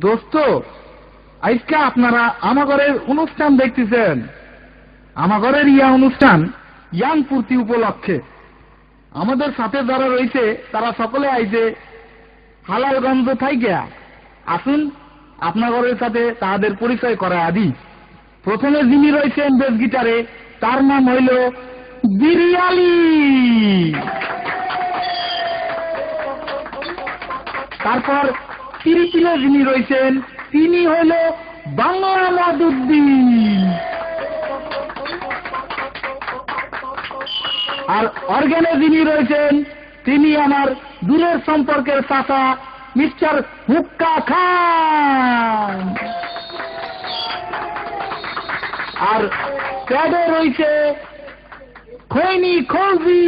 দোস্ত, আজকে আপনারা আমাগরের অনুষ্ঠান দেখতেছেন। আমাগরের অনুষ্ঠান ইয়াং পূর্তি উপলক্ষে আমাদের সাথে যারা রয়েছে তারা সকলে আইছে হালালগঞ্জ থেকে। আসুন আপনাগরের সাথে তাদের পরিচয় করা আদি। প্রথমে যিনি রয়েছেন বেস গিটারে, তার নাম হইল বিরিয়ালি। তারপর তিরিশিলে যিনি রয়েছেন তিনি হইল বাংলা মাদুদ্দিন। আর অর্গানে যিনি রয়েছেন তিনি আমার দূরের সম্পর্কের চাচা মিস্টার হুক্কা খান। আর প্যাডে রয়েছে খৈনি খৌজি।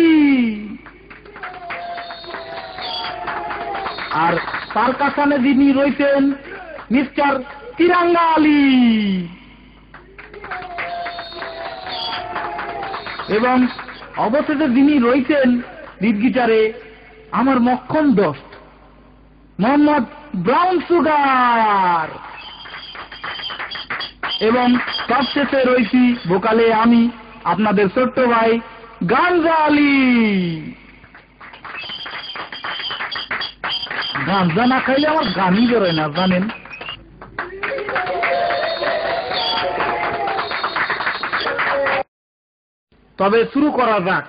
আর তার কাছানে যিনি রয়েছেন মিস্টার তিরাঙ্গা আলী। এবং অবশেষে যিনি রয়েছেন লিড গিটারে আমার মক্ষম দোস্ত মোহাম্মদ ব্রাউন সুগার। এবং সবশেষে রয়েছি ভোকালে আমি আপনাদের ছোট্ট ভাই গাঞ্জা আলী। গাঞ্জা না খাইলে আমার গানই বেরোয় না, জানেন। তবে শুরু করা যাক।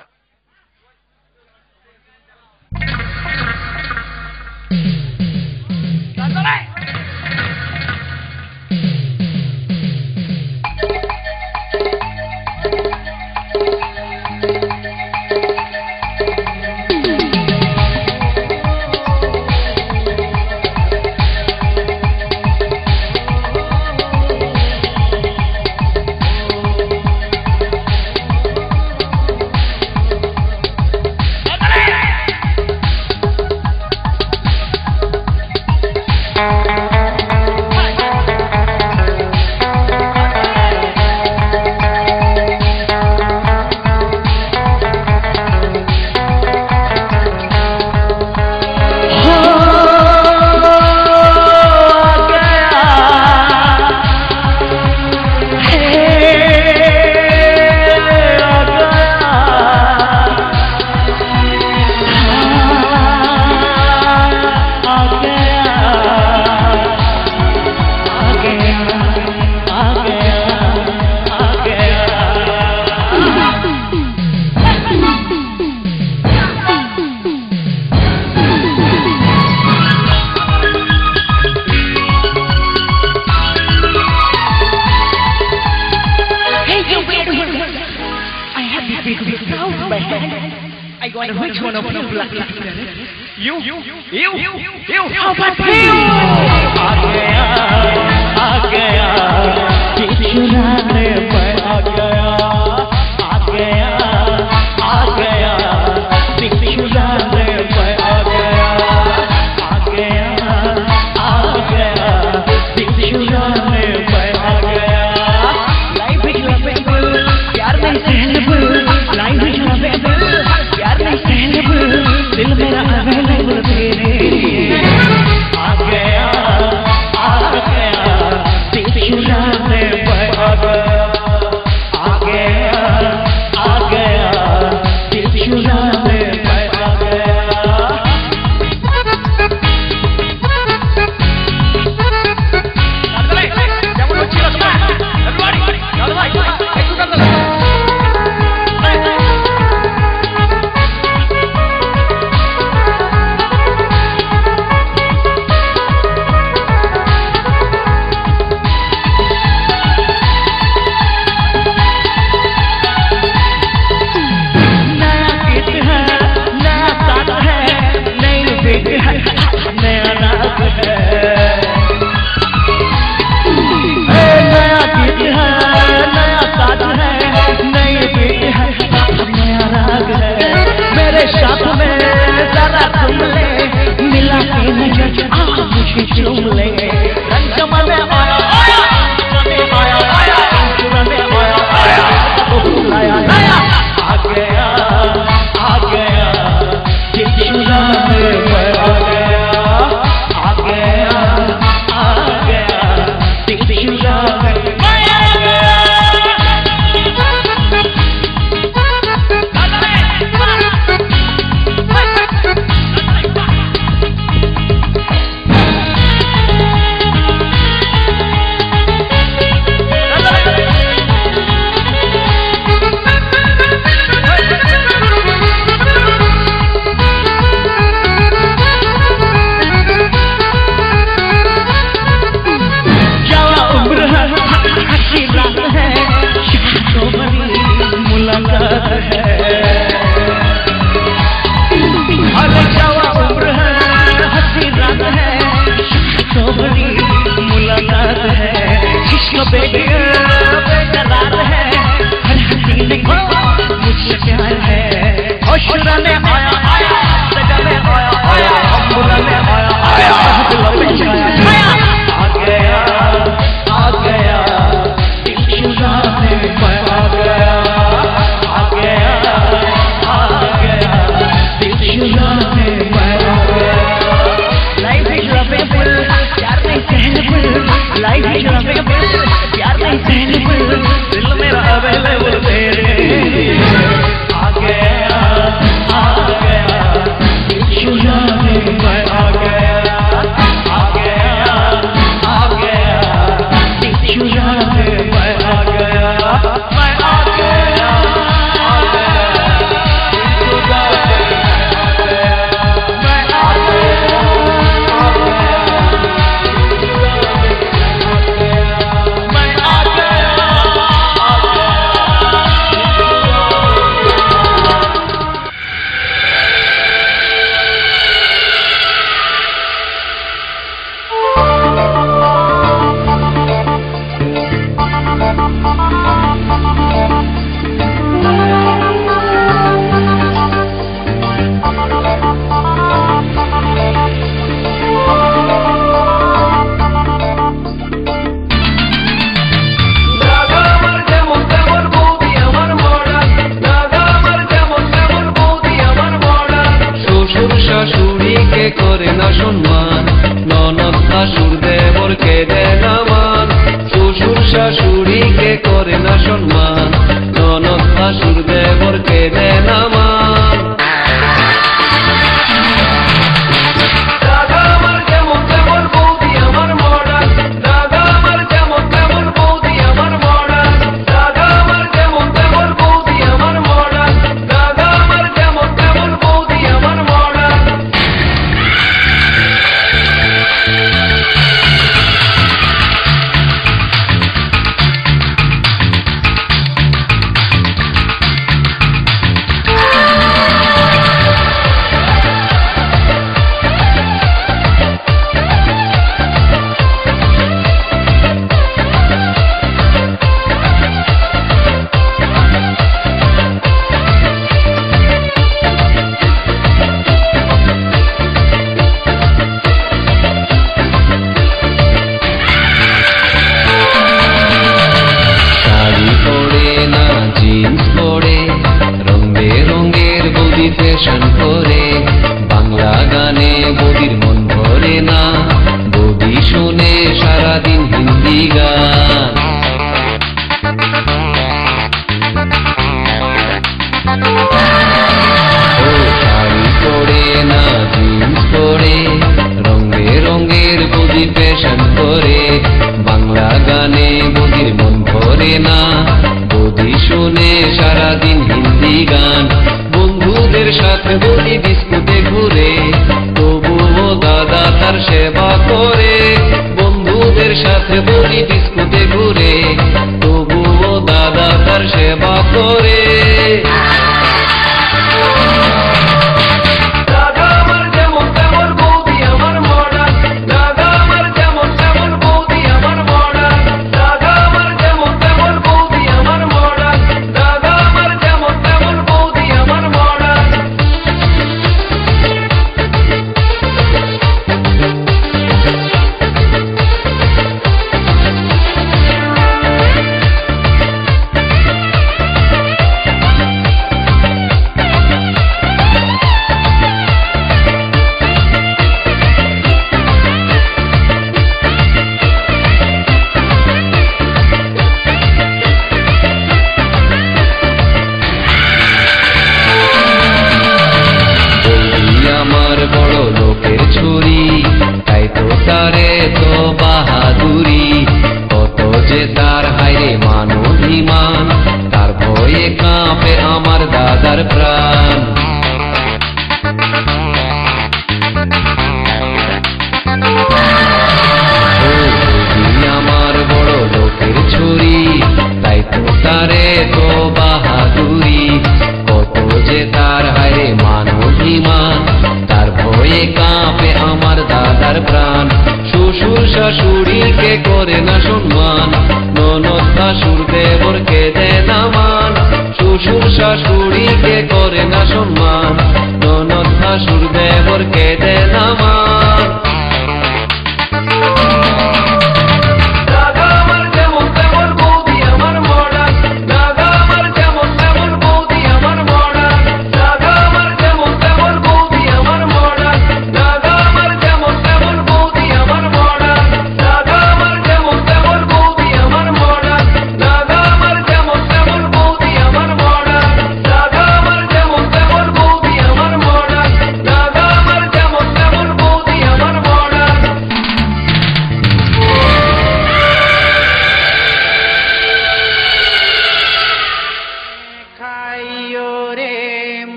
औलाद है, जिसको बेकरार है, हर हसीने को मुझसे प्यार है। और शुराने आया आया, सजाने आया आया, बुलाने आया आया, दिलों में छाया आ गया, आ गया, दिल चुराने मैं आ गया, आ गया, आ गया, दिल चुराने मैं आ गया। लाइफ इज लवेबल, प्यार नहीं सहनेबल, लाइफ इज लवेबल, प्यार नहीं सहनेबल, दिल मेरा अवेलेबल तेरे आ गया, आ गया, दिल चुराने मैं आ गया, आ गया, आ गया, दिल चुराने मैं आ गया, मैं आ गया, आ गया, दिल चुराने मैं आ गया, आ गया, मैं आ गया, শ্বশুর শাশুড়িকে করে না সম্মান, ননদ শাশুর দেবরকে দেয় না মান। শ্বশুর শাশুড়িকে করে না সম্মান, ননদ শাশুর দেবরকে দেয় না মান। দাদা আমার যেমন তেমন বৌদি আমার মডার্ন, দাদা আমার যেমন তেমন বৌদি আমার মডার্ন, দাদা আমার যেমন তেমন বৌদি আমার মডার্ন, দাদা আমার যেমন তেমন বৌদি আমার মডার্ন। শাড়ি পরে না জিন্স পরে, রং বেরঙের বৌদি ফ্যাশন করে, বাংলা গানে বৌদির মন ভরে না, বৌদি শুনে সারাদিন হিন্দি গান। ও শাড়ি পরে না জিন্স পরে, রং বেরঙের বৌদি ফ্যাশন করে, বাংলা গানে বৌদির মন ভরে না, বৌদি শুনে সারাদিন হিন্দি গান। বন্ধুদের সাথে বৌদি ডিস্কোতে ঘুরে, তবুও দাদা তার সেবা করে। বন্ধুদের সাথে বৌদি ডিস্কোতে ঘুরে, তবুও দাদা তার সেবা করে। দাদা আমার যেমন তেমন বৌদি আমার মডার্ন, দাদা আমার যেমন তেমন বৌদি আমার মডার্ন, দাদা আমার যেমন তেমন বৌদি আমার মডার্ন, দাদা আমার যেমন তেমন বৌদি আমার মডার্ন। আমার বড় লোকের ছুরি, তাই তো তারে তো বাহাদুরি, কত যে তার হাইরে মান অভিমান, তার ভয়ে কাঁপে আমার দাদার প্রাণ। আমার বড় লোকের ছুরি, তাই তো তারে তো বাহাদুরি, কত যে তার হাইরে মান অভিমান, তার ভয়ে কাঁপে আমার দাদার প্রাণ। শ্বশুর শাশুড়ি শাশুড়িকে করে না সম্মান, ননদ শাশুর দেবরকে দেয় না মান। শ্বশুর শাশুড়িকে করে না সম্মান, ননদ শাশুর দেবরকে দেয় না মান।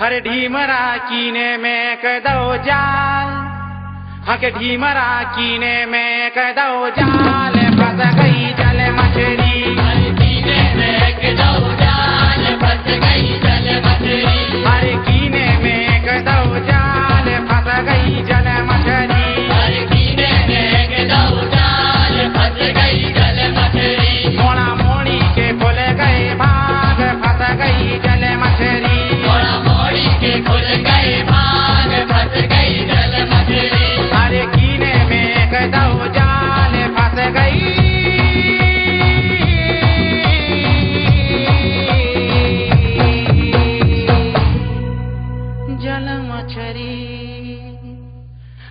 हर ढीमरा कीने में कदो जाल, हक ढीमरा कीने में कदो जाल, फंस गई जल मछली। हर कीने में कदो जाल, फंस गई जल मछली। हर कीने में कदो जाल, फंस गई जल मछली। हर कीने में कदो जाल, फंस गई जल मछली। मोड़ा मोड़ी के खुल गए भाग, फंस गई जल मछली। के खुल गए भाग, फंस गई जल मछली। हर कीने में कदो जाल, फंस गई जल मछली।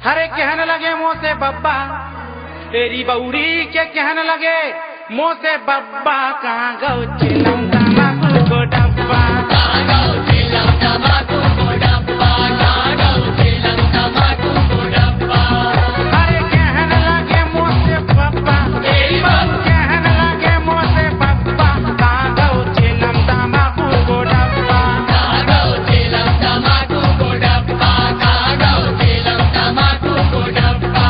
हरे कहने लगे मुँह से बब्बा, तेरी बउरी के कहने लगे मुँह से बब्बा, कहाँ गौ चिलम तम्बाकू को डब्बा, कहाँ गौ चिलम तम्बाकू को डब्बा, कहाँ गौ चिलम तम्बाकू को डब्बा। अरे कहने लगे मुँह से बब्बा, तेरी बहू कहने लगे मुँह से बब्बा, कहाँ गौ चिलम तम्बाकू को डब्बा, कहाँ गौ चिलम तम्बाकू को डब्बा, कहाँ गौ चिलम तम्बाकू को डब्बा।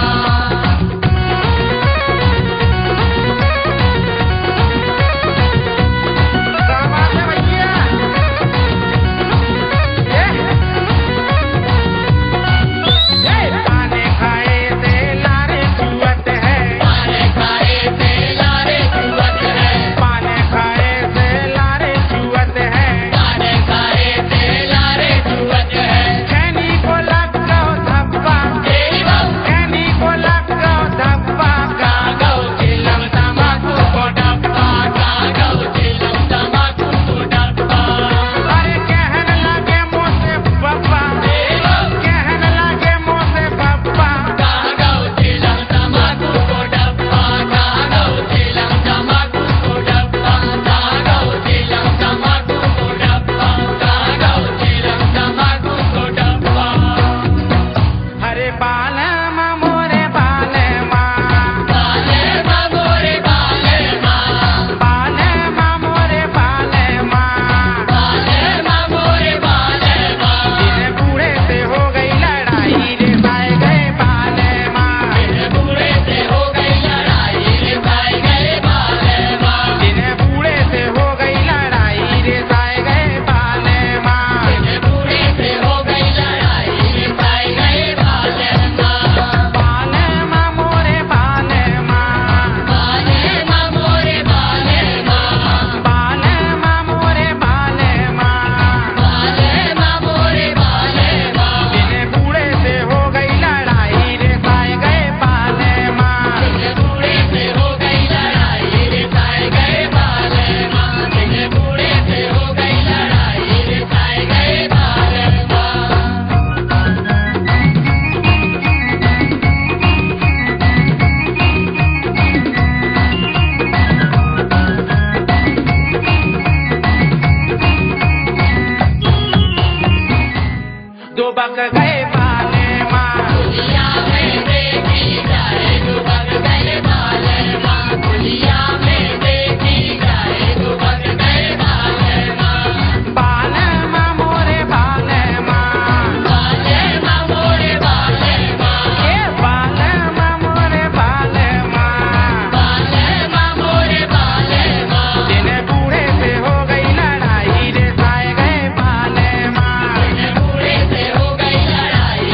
दुबक गए बाले माँ, दुनिया में देखी जाए दुबक गए बाले माँ, दुनिया में देखी जाए दुबक गए बाले माँ। बाले माँ मोरे बाले माँ, बाले माँ मोरे बाले माँ, ये बाले माँ मोरे बाले माँ, बाले माँ मोरे बाले माँ। दिन बूढ़े से हो गई लड़ाई रे साए गए बाले माँ, दिन बूढ़े से हो गई लड़ाई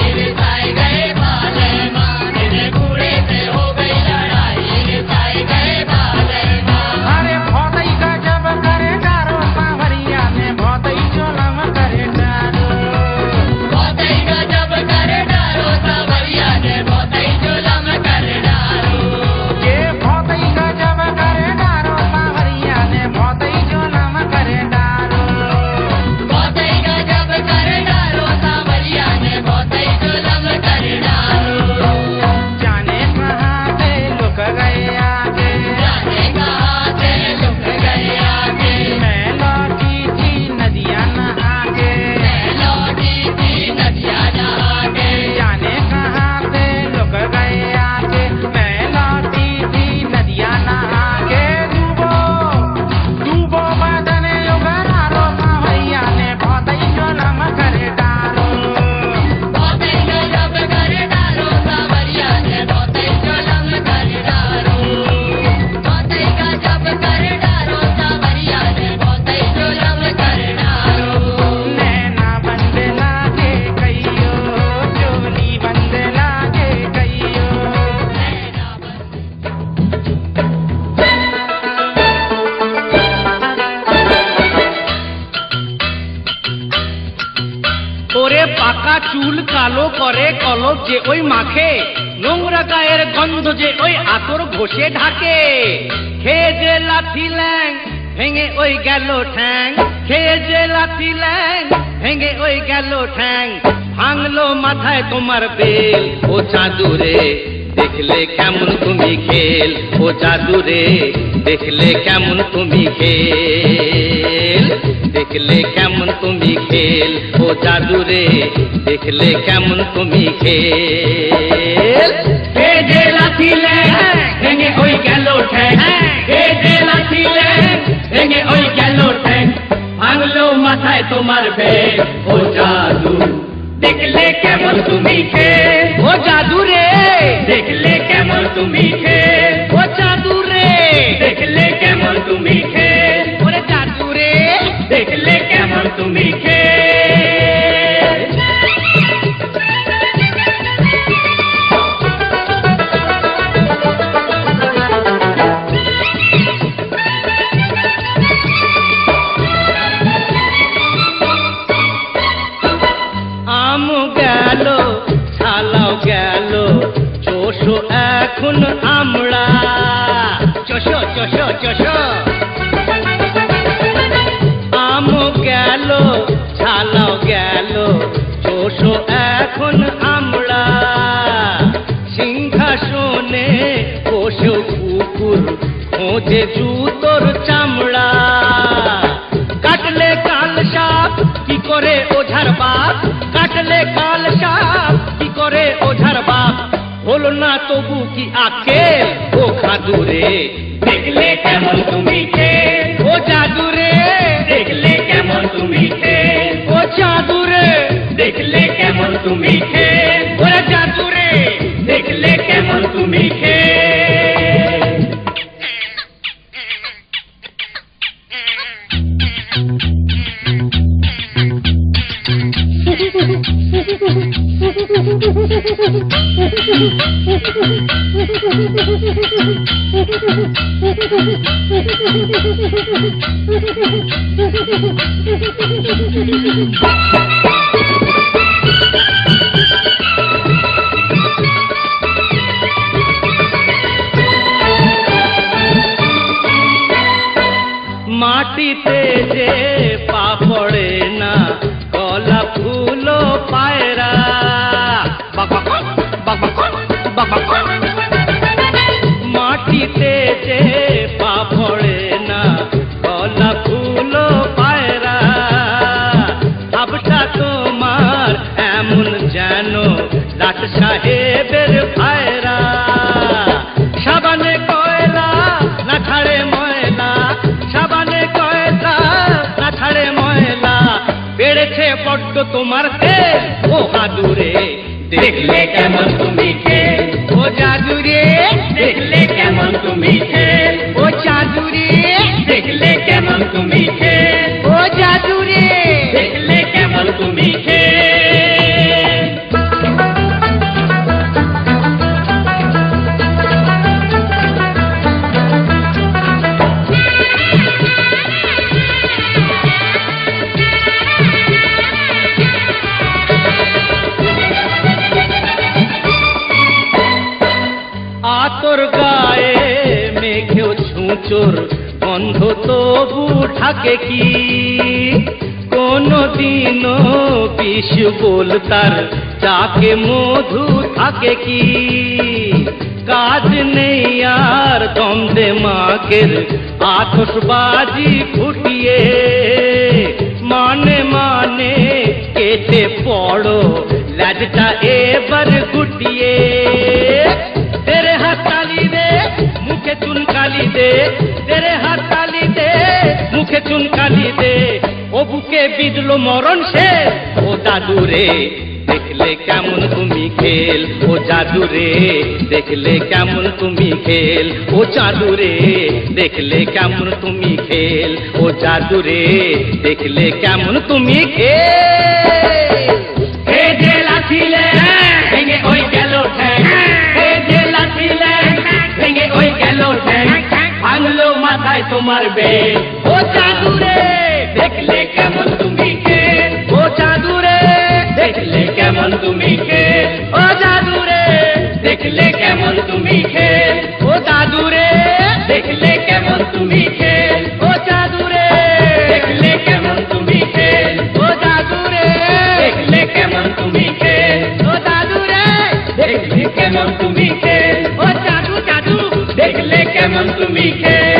চুল কালো করে কলক যে ওই মাখে, নোংরা গায়ের গন্ধ যে ওই আতর ঘষে ঢাকে। খেয়ে যে লাথি ল্যাং ভেঙে ওই গেল ঠ্যাং, খেয়ে যে লাথি ল্যাং ভেঙে ওই গেল ঠ্যাং। ভাঙলো মাথায় তোমার বেল, ও চাঁদুরে দেখলে কেমন তুমি খেল, ও জাদুরে দেখলে কেমন তুমি খেল, দেখলে কেমন তুমি খেল, ও জাদুরে দেখলে কেমন তুমি খেল। হে যে লাথি ল্যাং ভেঙে ওই গেল ঠ্যাং, হে যে লাথি ল্যাং ভেঙে ওই গেল ঠ্যাং। ভাঙলো মাথায় তোমার বেল, ও জাদু দেখলে কেমন তুমি খেল, ও জাদুরে দেখলে কেমন তুমি খেল, ও জাদুরে দেখলে কেমন তুমি খেল, ওরে জাদুরে দেখলে কেমন তুমি খেল। আম গেল ছালাও গেল, চোষো এখন আমরা, চোষো চোষো চোষো। আম গেল ছালাও গেল, চোষো এখন আমরা। সিংহাসনে বসে কুকুর খোঁজে জুতোর চামড়া। কাটলে কাল সাপ কি করে ওঝার বাপ, কাটলে কাল সাপ কি করে ওঝার বাপ। হলো না তবু কি আকেল, ও খাদুরে দেখলে কেমন তুমি খেল, ও জাদুরে দেখলে কেমন তুমি খেল, ও জাদুরে দেখলে কেমন তুমি খেল, ওরে জাদুরে দেখলে কেমন তুমি খেল। মাটিতে যে পা পড়ে না, কলা ফুলো পায়রা। মাটিতে যে পা পড়ে না, কলা ফুলো পায়রা। ভাবটা তোমার এমন যেন লাট সাহেবের ভাইরা। সাবানে কয়লা না ছাড়ে ময়লা, সাবানে কয়লা না ছাড়ে ময়লা। বেড়েছে বড্ড তোমার তেল, ও হাদুরে দেখলে কেমন তুমি খেল, ও জাদুরে দেখলে কেমন তুমি খেল, ও জাদুরে দেখলে কেমন তুমি খেল, ও জাদুরে দেখলে কেমন তুমি খেল। আতর গায়ে মেঘেও ছুঁচোর গন্ধ তবু থাকে কি। কোনদিনও বিষ বলতার চাকে মধু থাকে কি। কাজ নেই আর দমদে মাকের আতশবাজি ফুটিয়ে। মানে মানে কেটে পড়ো লাজটা এবার গুটিয়ে। तेरे हाथ ताली दे मुखे चुन काली दे, तेरे हाथ ताली दे मुखे चुन काली दे। ओ बुके बिजलो मरण से, ओ दादुरे देखले केमन तुमी खेल, ओ जादुरे देखले केमन तुमी खेल, ओ जादुरे देखले केमन तुमी खेल, ओ जादुरे देखले केमन तुमी खेल। हे जे लाथिले भेंगे ओई गेलो ठेंग, हे जे लाथिले भेंगे ओई गेलो ठेंग। भांगलो माथाय तोमार बेल, ओ जादुरे देखले केमन तुमी खेल, ओ जादुरे देखले केमन तुमी ও জাদু রে দেখলে কেমন তুমি খেল ও জাদু রে দেখলে কেমন তুমি খেল ও জাদু রে দেখলে কেমন তুমি খেল ও জাদু রে দেখলে কেমন তুমি খেল ও জাদু রে দেখলে কেমন তুমি খেল ও জাদু জাদু দেখলে কেমন তুমি খেল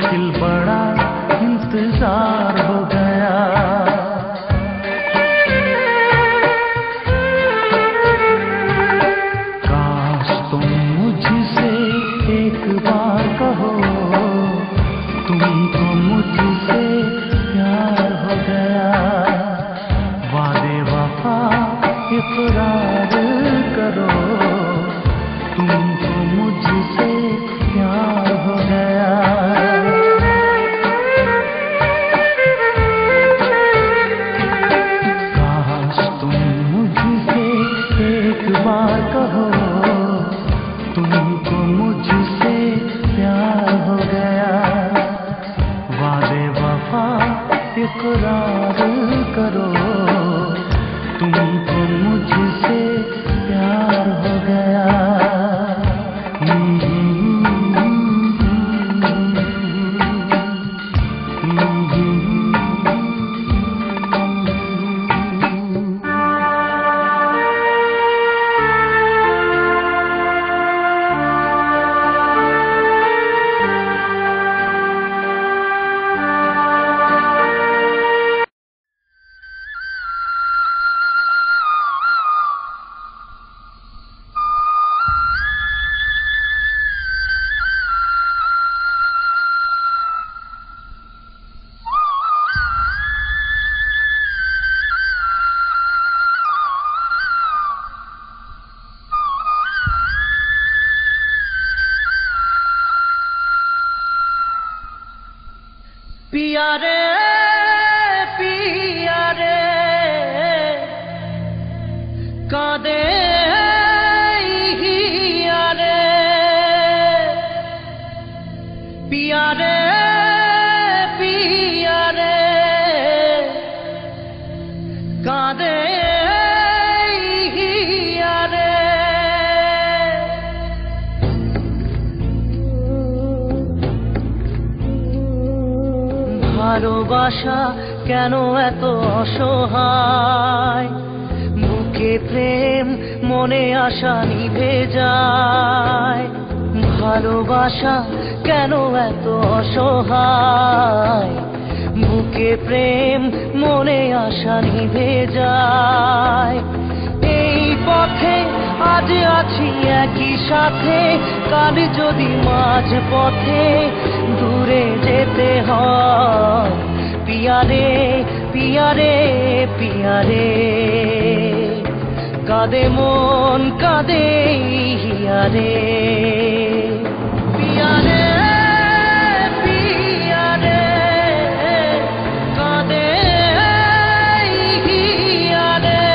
मुश्किल बड़ा इंतजार हो गया। काश तुम मुझसे एक बार कहो, तुमको मुझसे प्यार हो गया। वादे वफा इकरार करो, तुमको मुझसे प्यार हो गया। काश तुम मुझसे एक बार कहो, तुमको मुझसे प्यार हो गया। वादे वफा इकरार करो, तुमको मुझसे प्यार हो गया। पिया रे कादे हिया रे, पिया रे कादे हिया रे। ভালোবাসা কেন এত অসহায়, বুকে প্রেম মনে আশা নিভে যায়। ভালোবাসা কেন এত অসহায়, বুকে প্রেম মনে আশা নিভে যায়। এই পথে আজ আছি একই সাথে, কাল যদি মাঝ পথে দূরে যেতে হয়। পিয়া রে কাঁদে মন কাঁদে হিয়া রে। পিয়া রে কাঁদে হিয়া রে।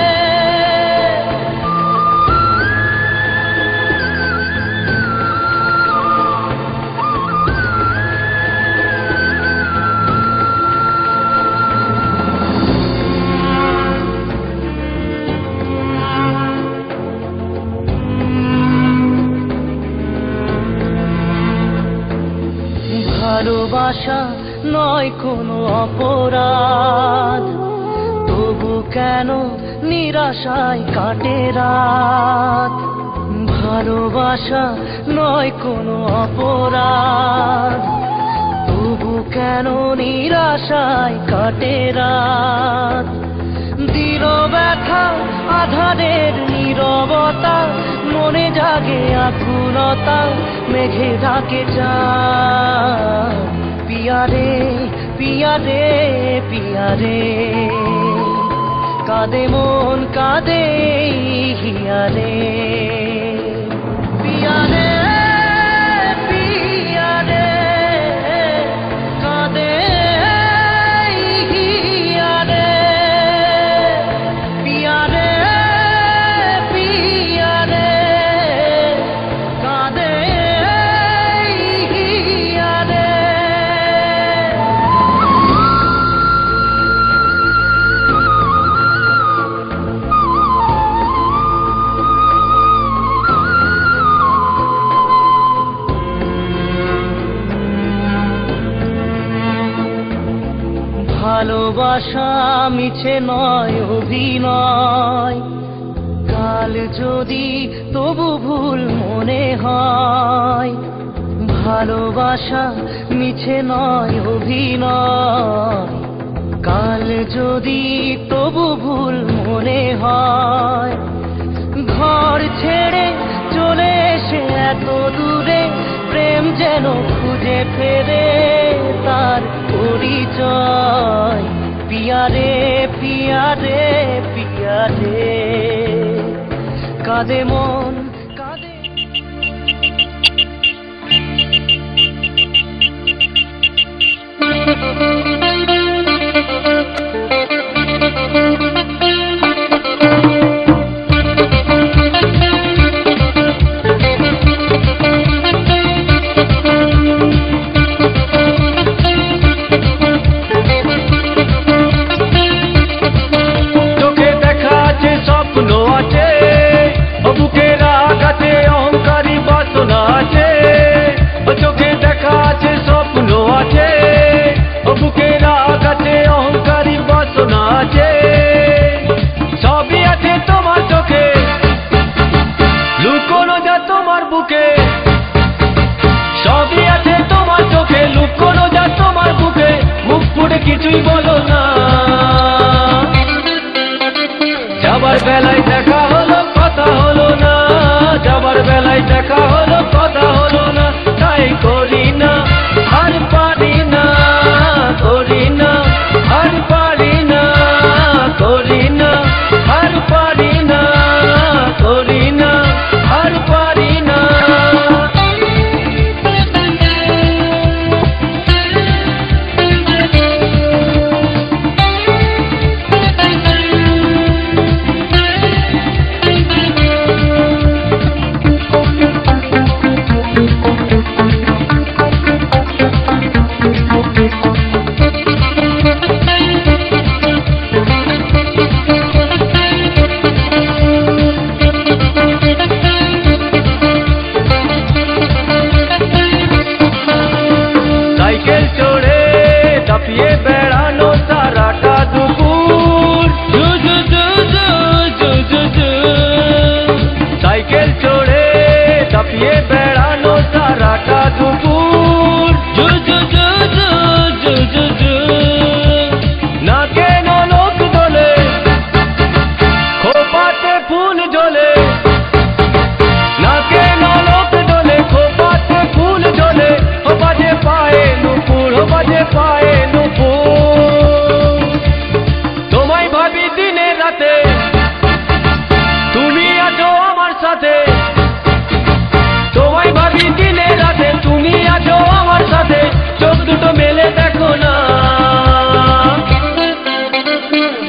ভালোবাসা নয় কোনো অপরাধ, তবু কেন নিরাশায় কাটে রাত। ভালোবাসা নয় কোনো অপরাধ, তবু কেন নিরাশায় কাটে রাত। দিল ব্যথা আধারের নীরবতা, মনে জাগে আকুলতা, মেঘে ঢাকে চাঁদ। পিয়া রে কাঁদে মন কাঁদে হিয়া রে। পিয়া রে কাঁদে হিয়া রে। পিয়া রে কাঁদে হিয়া রে। ভালোবাসা মিছে নয় অভিনয়, কাল যদি তবু ভুল মনে হয়। ভালোবাসা ভালোবাসা মিছে নয় অভিনয়। কাল যদি তবু ভুল মনে হয়, ঘর ছেড়ে চলে এসে এত দূরে প্রেম যেন খুঁজে ফেরে তার পরিচয়। পিয়ারে পিয়ারে পিয়ারে কাঁদে মন কাঁদে। কিছুই বলো না, যাবার বেলায় দেখা হলো কথা হলো না, যাবার বেলায় দেখা হলো কথা হলো না। তাই করি না আর পারি না, করি না আর পারি না, করি না আর পারি না, করি না আর পারি না।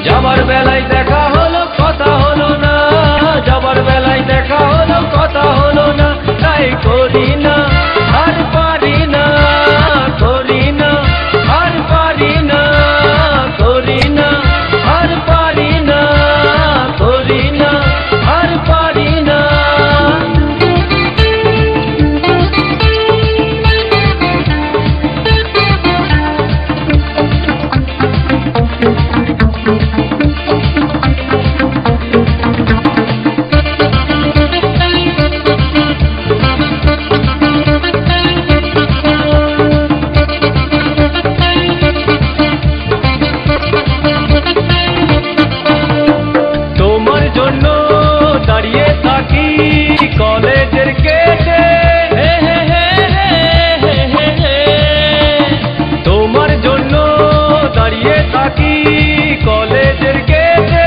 যাবার বেলায় দেখা হলো কথা হলো না, যাবার বেলায় দেখা হলো কথা হলো না। তাই করি না আর পারি না, করি না আর পারি না, করি না আর পারি না, করি না আর পারি না। কলেজের গেটে তোমার জন্য দাঁড়িয়ে থাকি, কলেজের গেটে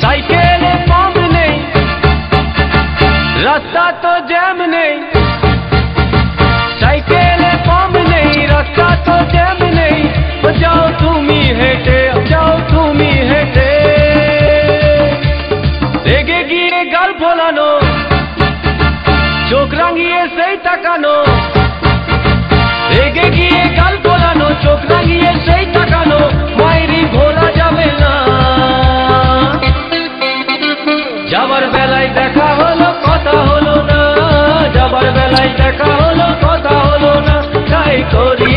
সাইকেলে পাম্প নেই, রাস্তা তো জ্যাম নেই, সাইকেলে পাম্প নেই, রাস্তা তো জ্যাম নেই। যাও তুমি হেঁটে, যাও তুমি হেঁটে, রেগে গিয়ে গাল ফোলানো, চোখ রাঙিয়ে সেই তাকানো, রেগে গিয়ে গাল ফোলানো, চোখ রাঙিয়ে সেই তাকানো, মায়েরই ভোলা যাবে না। যাবার বেলায় দেখা হলো কথা হলো না, যাবার বেলায় দেখা হলো কথা হলো না। তাই করি